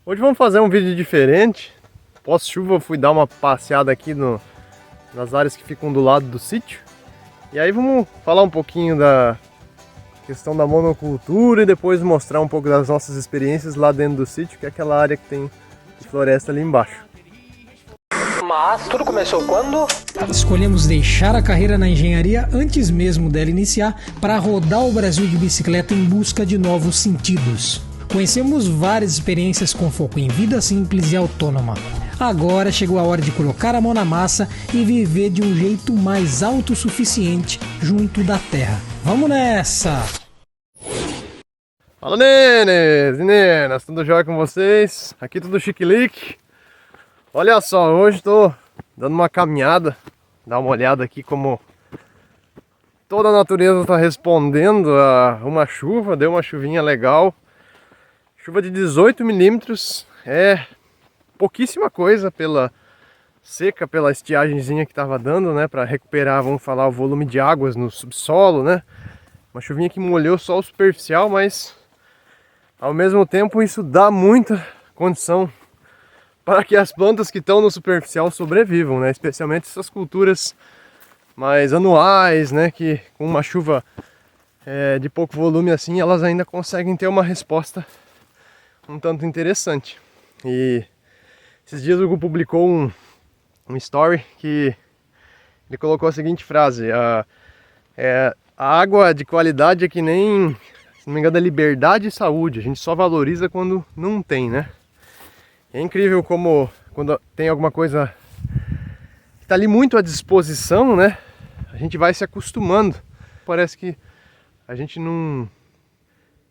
Hoje vamos fazer um vídeo diferente. Pós-chuva fui dar uma passeada aqui nas áreas que ficam do lado do sítio. E aí vamos falar um pouquinho da questão da monocultura e depois mostrar um pouco das nossas experiências lá dentro do sítio, que é aquela área que tem de floresta ali embaixo. Mas tudo começou quando? Escolhemos deixar a carreira na engenharia antes mesmo dela iniciar para rodar o Brasil de bicicleta em busca de novos sentidos. Conhecemos várias experiências com foco em vida simples e autônoma. Agora chegou a hora de colocar a mão na massa e viver de um jeito mais autossuficiente junto da terra. Vamos nessa! Fala, nenes e nenas, tudo jóia com vocês? Aqui tudo chique-lique. Olha só, hoje estou dando uma caminhada, dá uma olhada aqui como toda a natureza está respondendo a uma chuva, deu uma chuvinha legal. Chuva de 18 milímetros, é pouquíssima coisa pela seca, pela estiagemzinha que estava dando, né, para recuperar, vamos falar, o volume de águas no subsolo, né. Uma chuvinha que molhou só o superficial, mas ao mesmo tempo isso dá muita condição para que as plantas que estão no superficial sobrevivam, né? Especialmente essas culturas mais anuais, né? Que com uma chuva de pouco volume assim, elas ainda conseguem ter uma resposta um tanto interessante. E esses dias o Hugo publicou um story que ele colocou a seguinte frase: a água de qualidade é que nem, se não me engano, é liberdade e saúde. A gente só valoriza quando não tem, né? É incrível como quando tem alguma coisa que está ali muito à disposição, né? A gente vai se acostumando. Parece que a gente não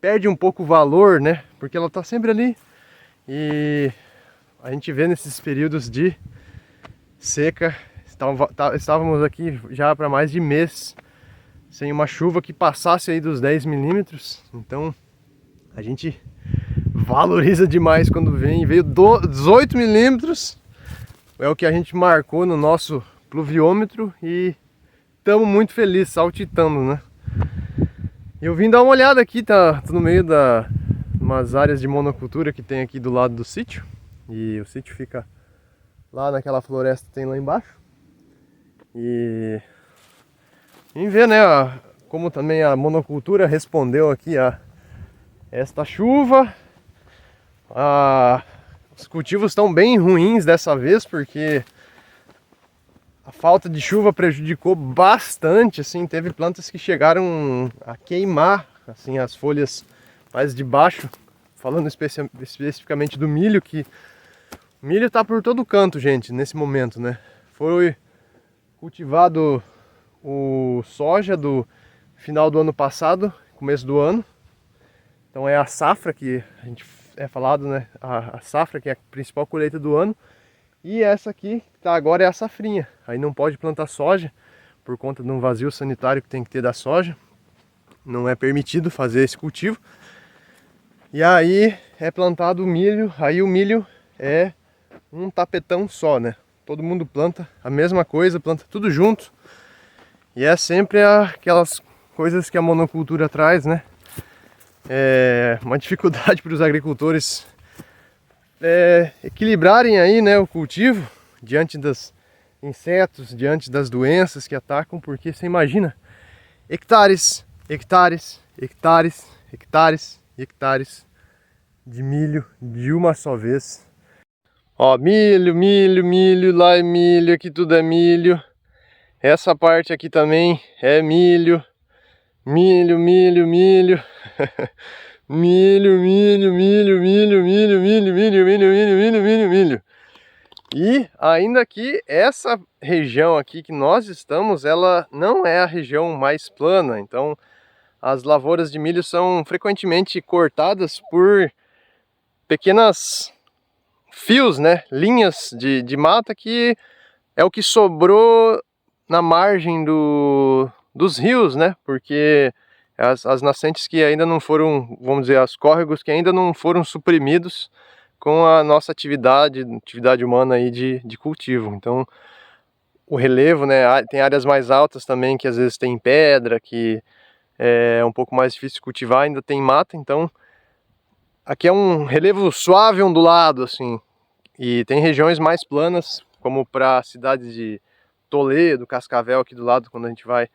perde um pouco o valor, né? Porque ela está sempre ali. E a gente vê nesses períodos de seca, estávamos aqui já para mais de mês sem uma chuva que passasse aí dos 10 milímetros. Então a gente valoriza demais quando vem. Veio 18 milímetros, é o que a gente marcou no nosso pluviômetro e estamos muito felizes, saltitando, né? Eu vim dar uma olhada aqui, tô no meio da umas áreas de monocultura que tem aqui do lado do sítio. E o sítio fica lá naquela floresta que tem lá embaixo. E vem ver, né, como também a monocultura respondeu aqui a esta chuva. Os cultivos estão bem ruins dessa vez porque a falta de chuva prejudicou bastante, assim, teve plantas que chegaram a queimar, assim, as folhas mais de baixo, falando especificamente do milho, que o milho está por todo canto, gente, nesse momento, né? Foi cultivado o soja do final do ano passado, começo do ano, então é a safra que a gente falado, né? A safra, que é a principal colheita do ano. E essa aqui, que tá agora, é a safrinha. Aí não pode plantar soja, por conta de um vazio sanitário que tem que ter da soja. Não é permitido fazer esse cultivo. E aí é plantado o milho. Aí o milho é um tapetão só, né? Todo mundo planta a mesma coisa, planta tudo junto. E é sempre aquelas coisas que a monocultura traz, né? É uma dificuldade para os agricultores equilibrarem aí, né, o cultivo diante dos insetos, diante das doenças que atacam, porque você imagina hectares, hectares, hectares, hectares, hectares de milho de uma só vez. Ó, milho, milho, milho, lá é milho, aqui tudo é milho. Essa parte aqui também é milho. Milho, milho, milho. Milho, milho, milho, milho, milho, milho, milho, milho, milho, milho, milho, milho. E ainda que essa região aqui que nós estamos, ela não é a região mais plana. Então as lavouras de milho são frequentemente cortadas por pequenas fios, né? Linhas de mata que é o que sobrou na margem dos rios, né? Porque as nascentes que ainda não foram, vamos dizer, os córregos que ainda não foram suprimidos com a nossa atividade humana aí de cultivo. Então o relevo, né? Tem áreas mais altas também que às vezes tem pedra, que é um pouco mais difícil de cultivar, ainda tem mata, então Aqui é um relevo suave ondulado, assim, e tem regiões mais planas, como para a cidade de Toledo, Cascavel, aqui do lado, quando a gente vai,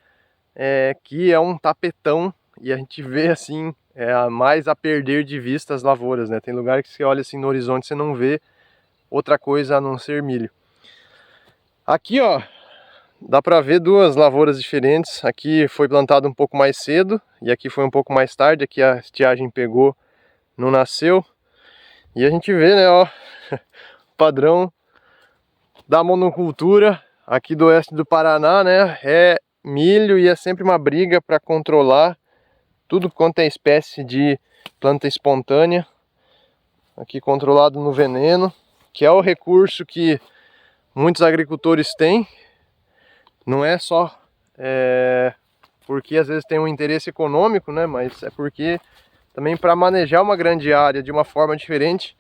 que é um tapetão, e a gente vê, assim, mais a perder de vista as lavouras, né? Tem lugar que você olha assim no horizonte, você não vê outra coisa a não ser milho. Aqui, ó, dá para ver duas lavouras diferentes. Aqui foi plantado um pouco mais cedo, e aqui foi um pouco mais tarde. Aqui a estiagem pegou, não nasceu. E a gente vê, né, ó, o padrão da monocultura aqui do oeste do Paraná, né, é milho, e é sempre uma briga para controlar tudo quanto é espécie de planta espontânea, aqui controlado no veneno, que é o recurso que muitos agricultores têm. Não é só porque às vezes tem um interesse econômico, né, mas é porque também para manejar uma grande área de uma forma diferente,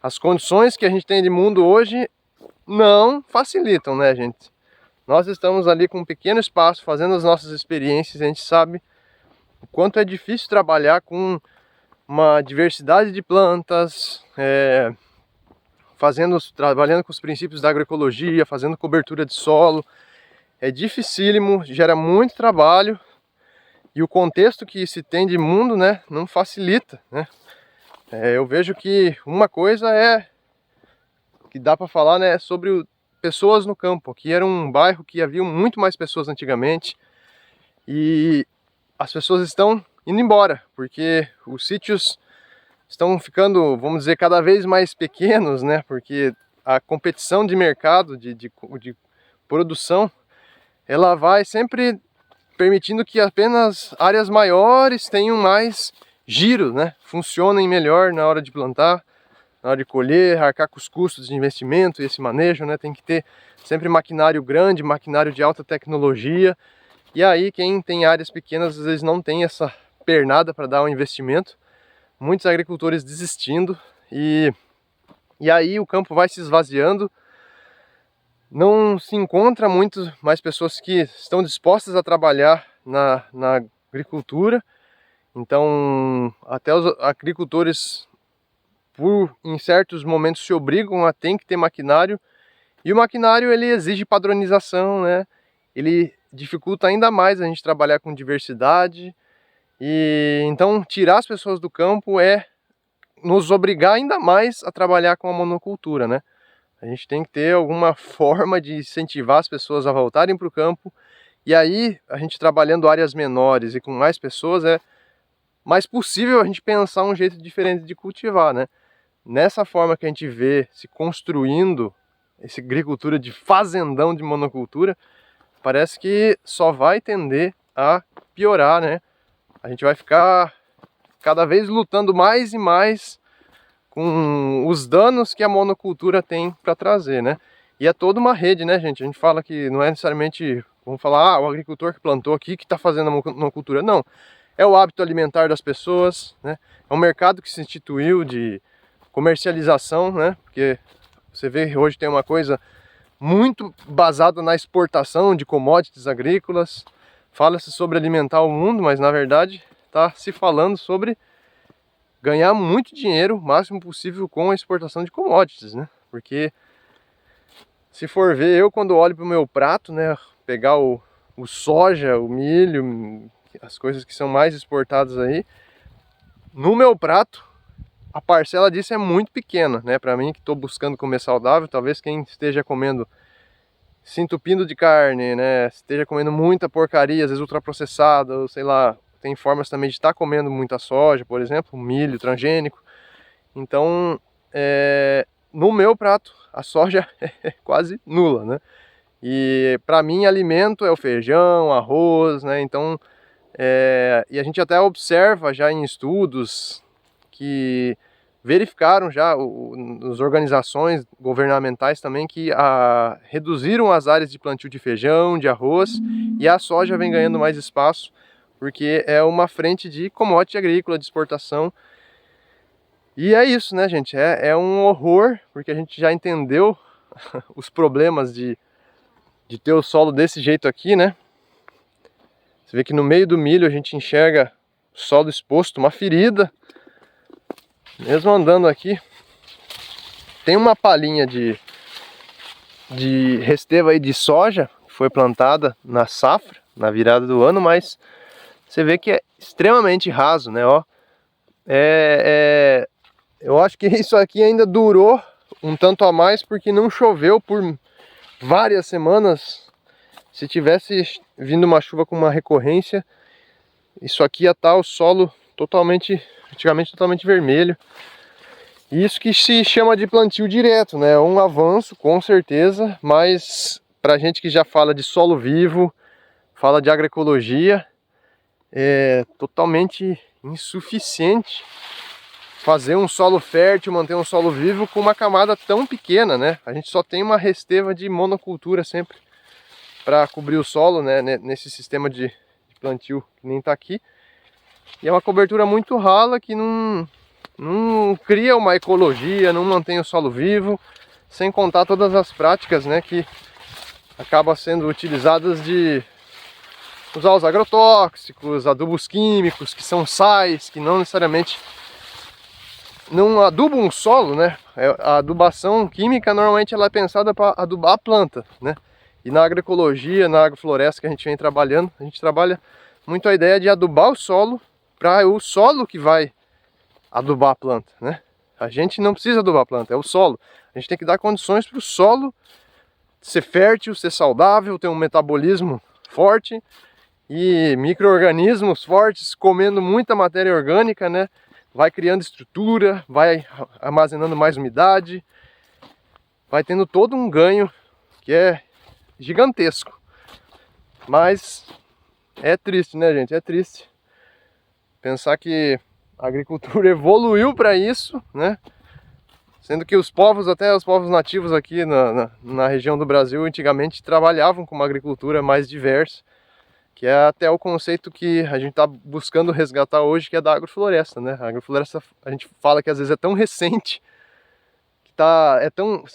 as condições que a gente tem de mundo hoje não facilitam, né, gente? Nós estamos ali com um pequeno espaço, fazendo as nossas experiências, a gente sabe o quanto é difícil trabalhar com uma diversidade de plantas, trabalhando com os princípios da agroecologia, fazendo cobertura de solo. É dificílimo, gera muito trabalho, e o contexto que se tem de mundo, né, não facilita, né? Eu vejo que uma coisa que dá para falar, né, sobre pessoas no campo. Aqui era um bairro que havia muito mais pessoas antigamente, e as pessoas estão indo embora, porque os sítios estão ficando, vamos dizer, cada vez mais pequenos, né, porque a competição de mercado, de produção, ela vai sempre permitindo que apenas áreas maiores tenham mais giro, né? Funcionem melhor na hora de plantar, na hora de colher, arcar com os custos de investimento e esse manejo, né? Tem que ter sempre maquinário grande, maquinário de alta tecnologia. E aí quem tem áreas pequenas às vezes não tem essa pernada para dar um investimento. Muitos agricultores desistindo, e aí o campo vai se esvaziando. Não se encontra muito mais pessoas que estão dispostas a trabalhar na agricultura. Então até os agricultores, em certos momentos, se obrigam a ter que ter maquinário. E o maquinário, ele exige padronização, né? Ele dificulta ainda mais a gente trabalhar com diversidade. E então tirar as pessoas do campo é nos obrigar ainda mais a trabalhar com a monocultura, né? A gente tem que ter alguma forma de incentivar as pessoas a voltarem para o campo. E aí, a gente trabalhando áreas menores e com mais pessoas, é mais possível a gente pensar um jeito diferente de cultivar, né? Nessa forma que a gente vê se construindo essa agricultura de fazendão de monocultura, parece que só vai tender a piorar, né? A gente vai ficar cada vez lutando mais e mais com os danos que a monocultura tem para trazer, né? E é toda uma rede, né, gente? A gente fala que não é necessariamente, vamos falar, o agricultor que plantou aqui que está fazendo a monocultura. Não, é o hábito alimentar das pessoas, né? É um mercado que se instituiu de comercialização, né? Porque você vê hoje tem uma coisa muito basada na exportação de commodities agrícolas. Fala-se sobre alimentar o mundo, mas na verdade está se falando sobre ganhar muito dinheiro, o máximo possível, com a exportação de commodities, né? Porque se for ver, eu quando olho para o meu prato, né, pegar o soja, o milho, as coisas que são mais exportadas aí, no meu prato a parcela disso é muito pequena, né? Para mim que estou buscando comer saudável, talvez quem esteja comendo, se entupindo de carne, né, esteja comendo muita porcaria, às vezes ultraprocessada, ou sei lá. Tem formas também de estar comendo muita soja, por exemplo, milho transgênico. Então, no meu prato, a soja é quase nula, né? E para mim, alimento é o feijão, arroz, né? Então, e a gente até observa já em estudos que verificaram já, as organizações governamentais também, que reduziram as áreas de plantio de feijão, de arroz, e a soja vem ganhando mais espaço, porque é uma frente de commodity agrícola, de exportação. E é isso, né, gente? É um horror, porque a gente já entendeu os problemas de ter o solo desse jeito aqui, né? Você vê que no meio do milho a gente enxerga o solo exposto, uma ferida. mesmo andando aqui, tem uma palhinha de resteva aí de soja que foi plantada na safra, na virada do ano, mas você vê que é extremamente raso, né? Ó, eu acho que isso aqui ainda durou um tanto a mais porque não choveu por várias semanas. Se tivesse vindo uma chuva com uma recorrência, isso aqui ia estar o solo antigamente totalmente vermelho. Isso que se chama de plantio direto, né? Um avanço, com certeza, mas pra gente que já fala de solo vivo, fala de agroecologia, é totalmente insuficiente fazer um solo fértil, manter um solo vivo com uma camada tão pequena, né? A gente só tem uma resteva de monocultura sempre para cobrir o solo, né? Nesse sistema de plantio que nem tá aqui. E é uma cobertura muito rala que não cria uma ecologia, não mantém o solo vivo, sem contar todas as práticas, né, que acabam sendo utilizadas de usar os agrotóxicos, adubos químicos, que são sais, que não necessariamente não adubam o solo, né? A adubação química normalmente ela é pensada para adubar a planta, né? E na agroecologia, na agrofloresta que a gente vem trabalhando, a gente trabalha muito a ideia de adubar o solo para o solo que vai adubar a planta, né? A gente não precisa adubar a planta, é o solo. A gente tem que dar condições para o solo ser fértil, ser saudável, ter um metabolismo forte e micro-organismos fortes, comendo muita matéria orgânica, né? Vai criando estrutura, vai armazenando mais umidade, vai tendo todo um ganho que é gigantesco. Mas é triste, né, gente? É triste pensar que a agricultura evoluiu para isso, né? Sendo que os povos, até os povos nativos aqui na região do Brasil, antigamente trabalhavam com uma agricultura mais diversa, que é até o conceito que a gente está buscando resgatar hoje, que é da agrofloresta, né? A agrofloresta, a gente fala que às vezes é tão recente, que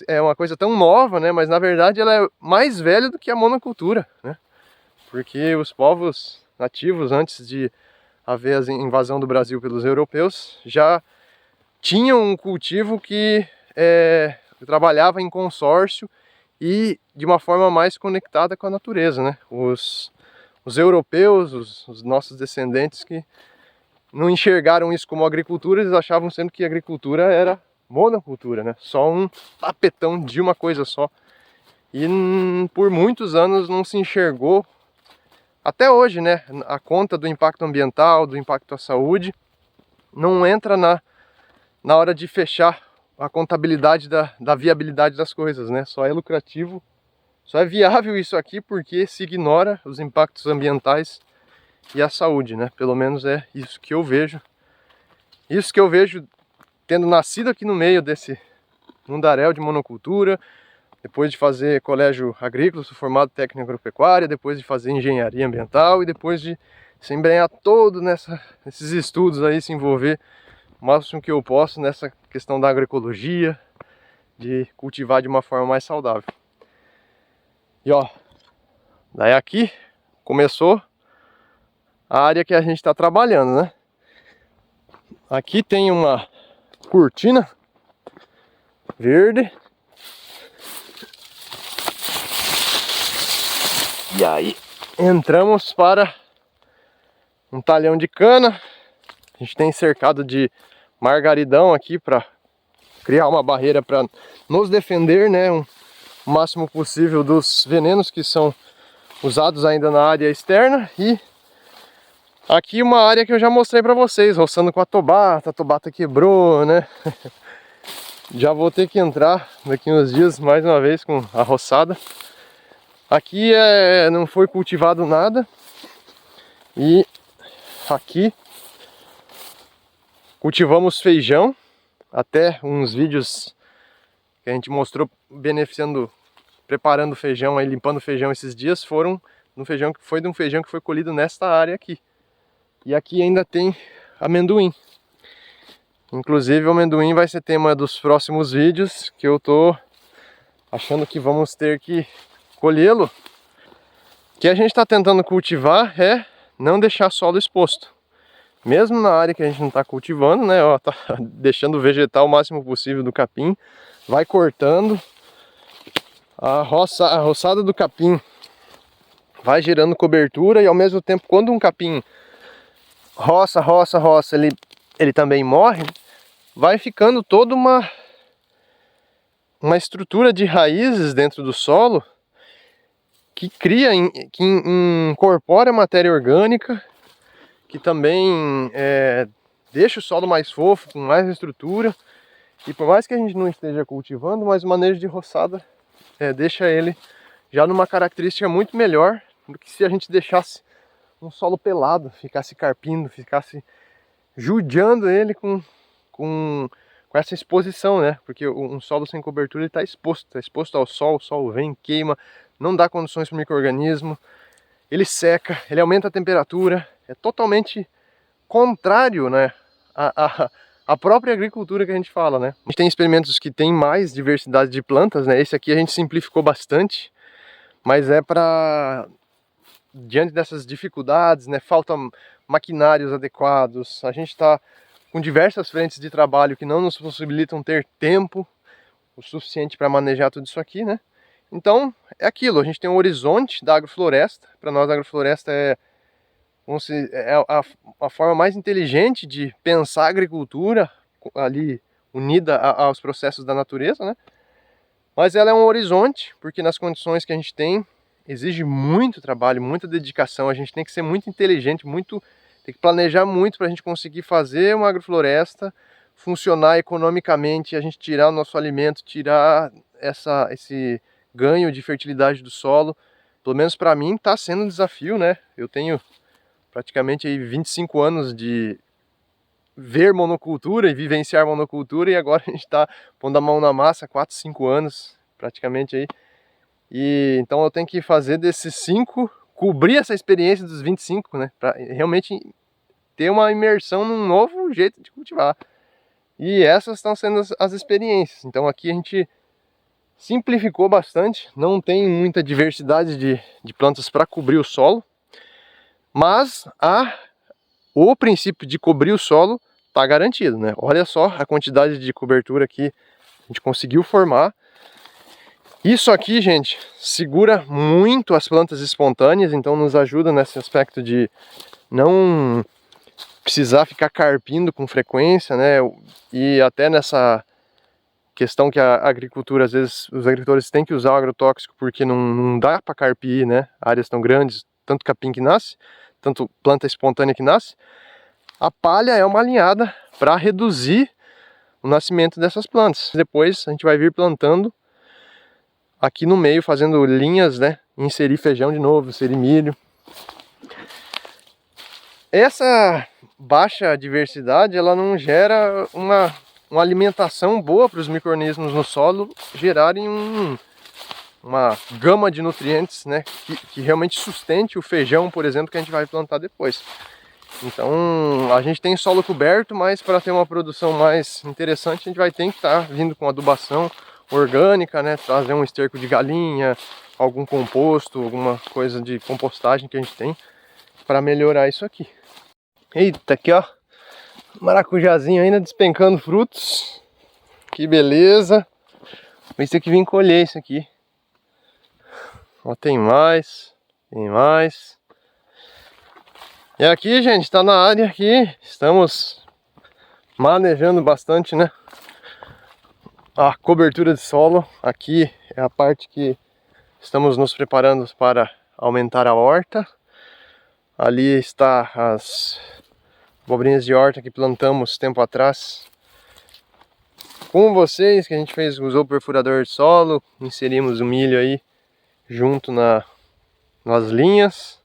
é uma coisa tão nova, né? Mas na verdade ela é mais velha do que a monocultura, né? Porque os povos nativos, antes de haver a invasão do Brasil pelos europeus, já tinham um cultivo que trabalhava em consórcio e de uma forma mais conectada com a natureza, né? Os europeus, os nossos descendentes que não enxergaram isso como agricultura, eles achavam sempre que a agricultura era monocultura, né? Só um tapetão de uma coisa só. E por muitos anos não se enxergou, até hoje, né? A conta do impacto ambiental, do impacto à saúde, não entra na hora de fechar a contabilidade da viabilidade das coisas, né? Só é lucrativo, só é viável isso aqui porque se ignora os impactos ambientais e a saúde, né? Pelo menos é isso que eu vejo. Isso que eu vejo tendo nascido aqui no meio desse mundaréu de monocultura, depois de fazer colégio agrícola, sou formado técnico agropecuária, depois de fazer engenharia ambiental e depois de se embrenhar todo nesses estudos aí, se envolver o máximo que eu posso nessa questão da agroecologia, de cultivar de uma forma mais saudável. E ó, daí aqui começou a área que a gente está trabalhando, né? Aqui tem uma cortina verde. E aí entramos para um talhão de cana. A gente tem cercado de margaridão aqui para criar uma barreira para nos defender, né? O máximo possível dos venenos que são usados ainda na área externa. E aqui uma área que eu já mostrei para vocês, roçando com a tobata quebrou, né? Já vou ter que entrar daqui uns dias mais uma vez com a roçada. Aqui não foi cultivado nada. E aqui cultivamos feijão. Até uns vídeos que a gente mostrou preparando feijão, aí, limpando feijão esses dias, foram de um feijão que foi colhido nesta área aqui. E aqui ainda tem amendoim. Inclusive o amendoim vai ser tema dos próximos vídeos, que eu tô achando que vamos ter que colhê-lo. O que a gente está tentando cultivar é não deixar solo exposto. mesmo na área que a gente não está cultivando, né? Ó, tá deixando vegetar o máximo possível do capim, vai cortando. A roçada do capim vai gerando cobertura e ao mesmo tempo, quando um capim roça, ele também morre, vai ficando toda uma estrutura de raízes dentro do solo que cria, que incorpora matéria orgânica, que também deixa o solo mais fofo, com mais estrutura. E por mais que a gente não esteja cultivando, mas o manejo de roçada deixa ele já numa característica muito melhor do que se a gente deixasse um solo pelado, ficasse carpindo, ficasse judiando ele com essa exposição, né? Porque um solo sem cobertura está exposto ao sol, o sol vem, queima, não dá condições para o micro-organismo, ele seca, ele aumenta a temperatura, é totalmente contrário, né, a própria agricultura que a gente fala, né? A gente tem experimentos que tem mais diversidade de plantas, né? Esse aqui a gente simplificou bastante, mas é para, diante dessas dificuldades, né? Falta maquinários adequados, a gente está com diversas frentes de trabalho que não nos possibilitam ter tempo o suficiente para manejar tudo isso aqui, né? Então, é aquilo, a gente tem um horizonte da agrofloresta. Para nós a agrofloresta é a forma mais inteligente de pensar a agricultura ali unida aos processos da natureza, né? Mas ela é um horizonte, porque nas condições que a gente tem, exige muito trabalho, muita dedicação, a gente tem que ser muito inteligente, tem que planejar muito para a gente conseguir fazer uma agrofloresta funcionar economicamente, a gente tirar o nosso alimento, tirar esse ganho de fertilidade do solo. Pelo menos para mim está sendo um desafio, né? Eu tenho praticamente aí 25 anos de ver monocultura e vivenciar monocultura, e agora a gente está pondo a mão na massa há 4, 5 anos praticamente aí. E então eu tenho que fazer desses 5, cobrir essa experiência dos 25, né? Para realmente ter uma imersão num novo jeito de cultivar. E essas estão sendo as experiências. Então aqui a gente simplificou bastante, não tem muita diversidade de plantas para cobrir o solo. Mas o princípio de cobrir o solo está garantido, né? Olha só a quantidade de cobertura que a gente conseguiu formar. Isso aqui, gente, segura muito as plantas espontâneas, então nos ajuda nesse aspecto de não precisar ficar carpindo com frequência, né? E até nessa questão que a agricultura, às vezes, os agricultores têm que usar o agrotóxico porque não dá para carpir, né? Áreas tão grandes, tanto capim que nasce, tanto planta espontânea que nasce. A palha é uma alinhada para reduzir o nascimento dessas plantas. Depois a gente vai vir plantando aqui no meio, fazendo linhas, né? Inserir feijão de novo, inserir milho. Essa baixa diversidade, ela não gera uma alimentação boa para os micro-organismos no solo gerarem uma gama de nutrientes, né, que realmente sustente o feijão, por exemplo, que a gente vai plantar depois. Então a gente tem solo coberto, mas para ter uma produção mais interessante a gente vai ter que estar vindo com adubação orgânica, né, trazer um esterco de galinha, algum composto, alguma coisa de compostagem que a gente tem para melhorar isso aqui. Eita, aqui ó, maracujazinho ainda despencando frutos, que beleza. Vamos ter que vir colher isso aqui. Ó, tem mais. E aqui, gente, está na área aqui, estamos manejando bastante, né? A cobertura de solo. Aqui é a parte que estamos nos preparando para aumentar a horta. Ali está as abobrinhas de horta que plantamos tempo atrás com vocês, que a gente usou o perfurador de solo, inserimos o milho aí junto nas linhas.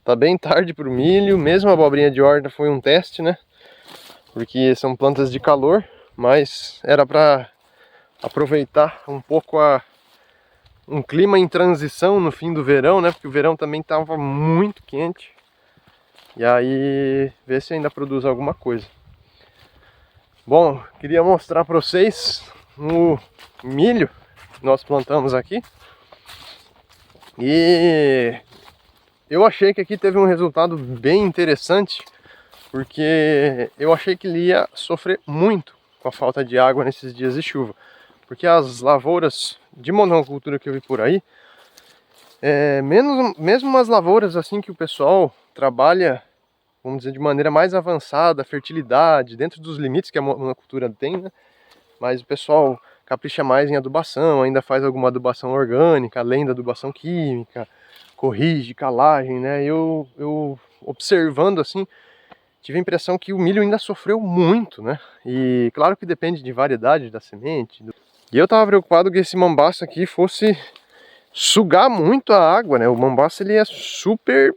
Tá bem tarde para o milho, mesmo a abobrinha de horta foi um teste, né? Porque são plantas de calor, mas era para aproveitar um pouco um clima em transição no fim do verão, né? Porque o verão também estava muito quente. E aí, ver se ainda produz alguma coisa. Bom, queria mostrar para vocês o milho que nós plantamos aqui. E eu achei que aqui teve um resultado bem interessante, porque eu achei que ele ia sofrer muito com a falta de água nesses dias de chuva. Porque as lavouras de monocultura que eu vi por aí, mesmo as lavouras assim que o pessoal trabalha, vamos dizer, de maneira mais avançada, fertilidade, dentro dos limites que a monocultura tem, né? Mas o pessoal capricha mais em adubação, ainda faz alguma adubação orgânica, além da adubação química, corrige, calagem, né? Eu observando assim, tive a impressão que o milho ainda sofreu muito, né? E claro que depende de variedade da semente. E eu tava preocupado que esse mambaço aqui fosse sugar muito a água, né? O mambaço ele é super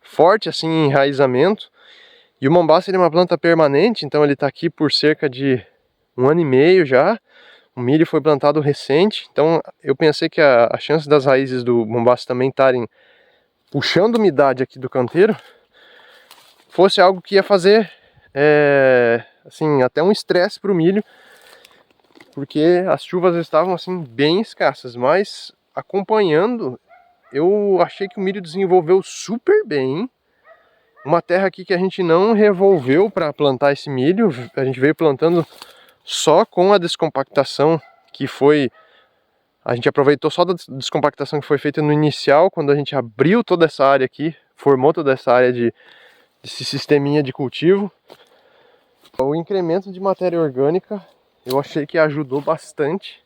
forte assim em enraizamento. E o mambaço ele é uma planta permanente, então ele tá aqui por cerca de 1 ano e meio já. O milho foi plantado recente, então eu pensei que a chance das raízes do mambaço também estarem puxando umidade aqui do canteiro fosse algo que ia fazer assim, até um estresse para o milho, porque as chuvas estavam assim bem escassas, mas acompanhando eu achei que o milho desenvolveu super bem. Uma terra aqui que a gente não revolveu para plantar esse milho, a gente veio plantando só com a descompactação que foi... A gente aproveitou só da descompactação que foi feita no inicial, quando a gente abriu toda essa área aqui, formou toda essa área desse sisteminha de cultivo. O incremento de matéria orgânica eu achei que ajudou bastante.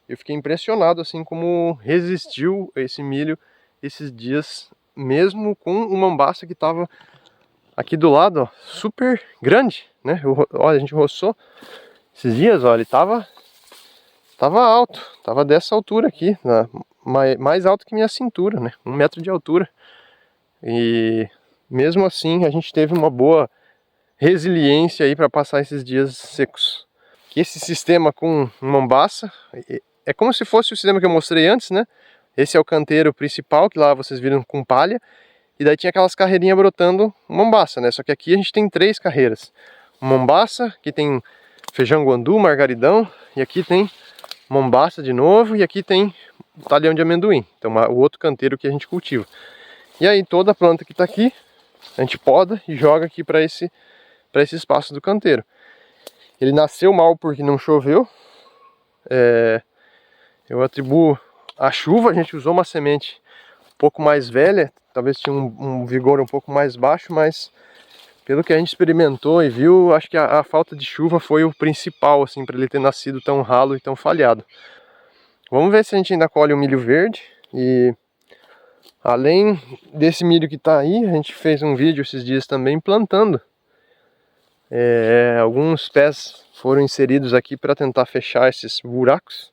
Eu fiquei impressionado assim como resistiu esse milho esses dias, mesmo com o mambaço que estava aqui do lado, ó, super grande, né? Olha, a gente roçou esses dias, ó, ele tava alto, tava dessa altura aqui, mais alto que minha cintura, né? 1 metro de altura. E mesmo assim a gente teve uma boa resiliência aí para passar esses dias secos. Que esse sistema com mambaça é como se fosse o sistema que eu mostrei antes, né? Esse é o canteiro principal, que lá vocês viram com palha. E daí tinha aquelas carreirinhas brotando mambaça, né? Só que aqui a gente tem 3 carreiras. Mambaça, que tem feijão guandu, margaridão. E aqui tem mambaça de novo. E aqui tem o talhão de amendoim. Então o outro canteiro que a gente cultiva. E aí toda a planta que está aqui, a gente poda e joga aqui para esse espaço do canteiro. Ele nasceu mal porque não choveu. Eu atribuo a chuva, a gente usou uma semente um pouco mais velha, talvez tinha um vigor um pouco mais baixo, mas pelo que a gente experimentou e viu, acho que a falta de chuva foi o principal assim, para ele ter nascido tão ralo e tão falhado. Vamos ver se a gente ainda colhe o milho verde. E além desse milho que está aí, a gente fez um vídeo esses dias também plantando. Alguns pés foram inseridos aqui para tentar fechar esses buracos.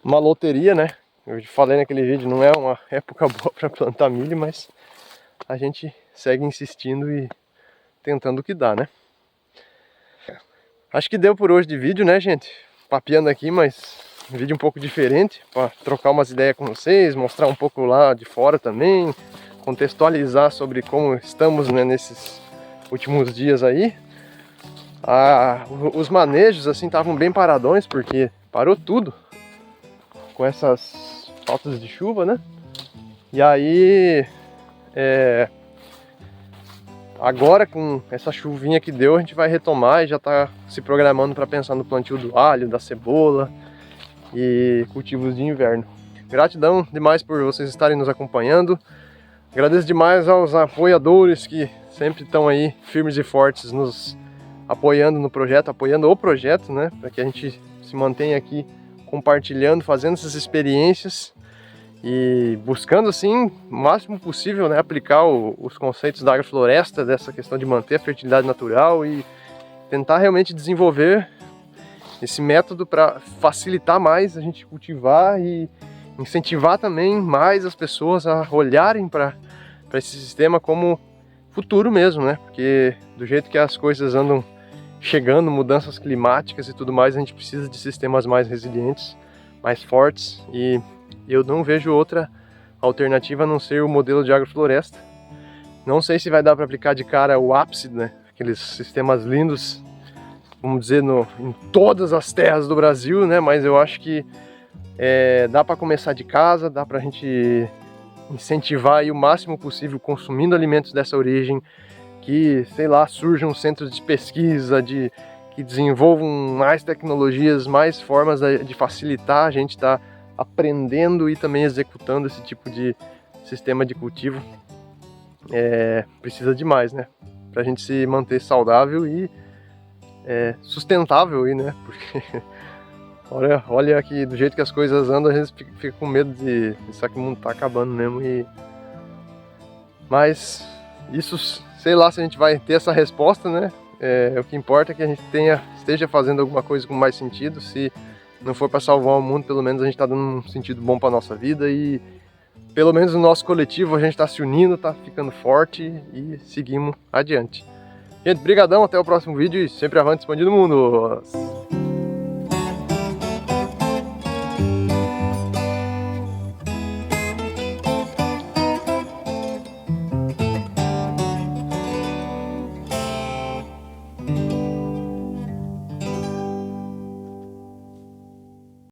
Uma loteria, né? Eu falei naquele vídeo, não é uma época boa para plantar milho, mas a gente segue insistindo e tentando o que dá, né? Acho que deu por hoje de vídeo, né, gente? Papeando aqui, mas um vídeo um pouco diferente, para trocar umas ideias com vocês, mostrar um pouco lá de fora também, contextualizar sobre como estamos, né, nesses últimos dias aí. Os manejos assim estavam bem paradões, porque parou tudo com essas faltas de chuva, né? E aí agora com essa chuvinha que deu, a gente vai retomar e já tá se programando para pensar no plantio do alho, da cebola e cultivos de inverno. Gratidão demais por vocês estarem nos acompanhando. Agradeço demais aos apoiadores que sempre estão aí firmes e fortes nos apoiando no projeto, apoiando o projeto, né? Para que a gente se mantenha aqui compartilhando, fazendo essas experiências e buscando assim o máximo possível, né, aplicar os conceitos da agrofloresta, dessa questão de manter a fertilidade natural e tentar realmente desenvolver esse método para facilitar mais a gente cultivar e incentivar também mais as pessoas a olharem para esse sistema como futuro mesmo, né? Porque do jeito que as coisas andam chegando, mudanças climáticas e tudo mais, a gente precisa de sistemas mais resilientes, mais fortes, e eu não vejo outra alternativa a não ser o modelo de agrofloresta. Não sei se vai dar para aplicar de cara o ápice, né? Aqueles sistemas lindos, vamos dizer, em todas as terras do Brasil, né? Mas eu acho que dá para começar de casa, dá para a gente incentivar aí o máximo possível consumindo alimentos dessa origem, que, sei lá, surjam centros de pesquisa, que desenvolvam mais tecnologias, mais formas de facilitar a gente estar aprendendo e também executando esse tipo de sistema de cultivo. Precisa de mais, né? Pra gente se manter saudável e sustentável aí, né? Porque olha aqui, do jeito que as coisas andam, a gente fica com medo de pensar que o mundo tá acabando mesmo. Mas isso, sei lá se a gente vai ter essa resposta, né? O que importa é que a gente esteja fazendo alguma coisa com mais sentido. Se não for para salvar o mundo, pelo menos a gente está dando um sentido bom para nossa vida e pelo menos no nosso coletivo a gente está se unindo, está ficando forte e seguimos adiante. Gente, brigadão, até o próximo vídeo e sempre avante, expandindo o mundo!